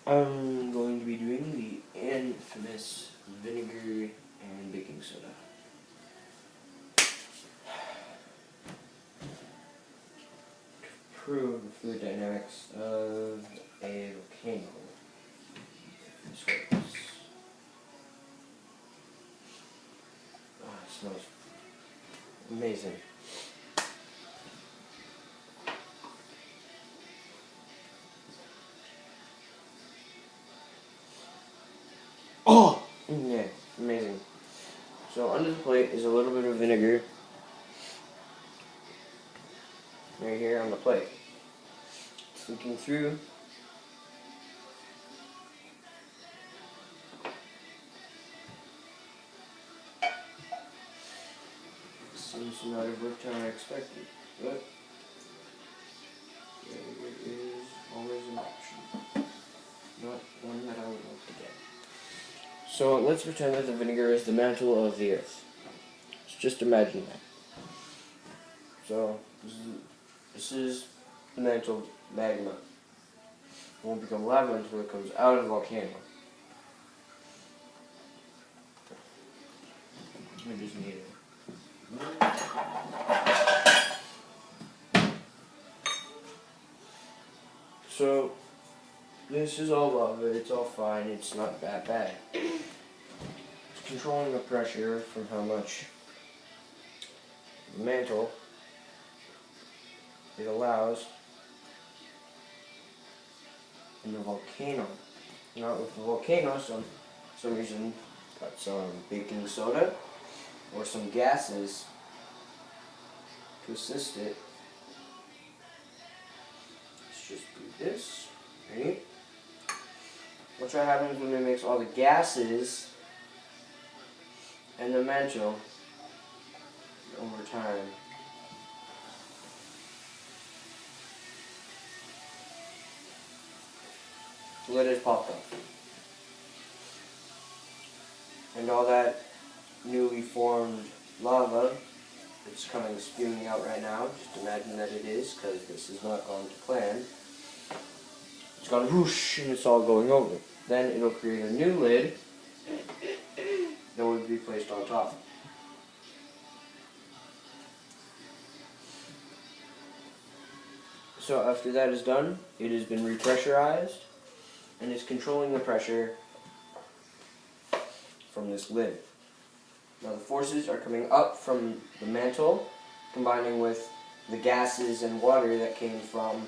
I'm going to be doing the infamous vinegar and baking soda. To prove the fluid dynamics of a volcano. This works. Oh, it smells amazing. Oh! Yeah, amazing. So under the plate is a little bit of vinegar. Right here on the plate. It's leaking through. Seems to not have worked how I expected, but vinegar is always an option. Not one that I would like to get. So let's pretend that the vinegar is the mantle of the earth. Let's just imagine that. So this is the mantle of magma. It won't become lava until it comes out of the volcano. I just need it. So this is all lava, it's all fine, it's not that bad. It's controlling the pressure from how much the mantle it allows in the volcano. Now with the volcano, some reason got some baking soda or some gases to assist it. Let's just do this, right? Watch what happens when it makes all the gases and the mantle over time. The lid is popped up. And all that newly formed lava, it's coming spewing out right now. Just imagine that it is, because this is not going to plan. It's gone whoosh, and it's all going over. Then it'll create a new lid that would be placed on top. So after that is done, it has been repressurized and is controlling the pressure from this lid. Now the forces are coming up from the mantle, combining with the gases and water that came from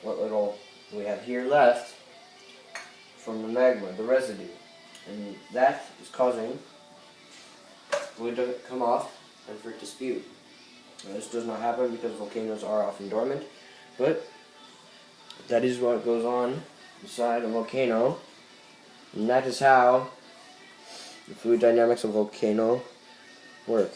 what little we have here left from the magma, the residue. And that is causing the fluid to come off and for it to spew. Now, this does not happen because volcanoes are often dormant, but that is what goes on inside a volcano, and that is how the fluid dynamics of a volcano work.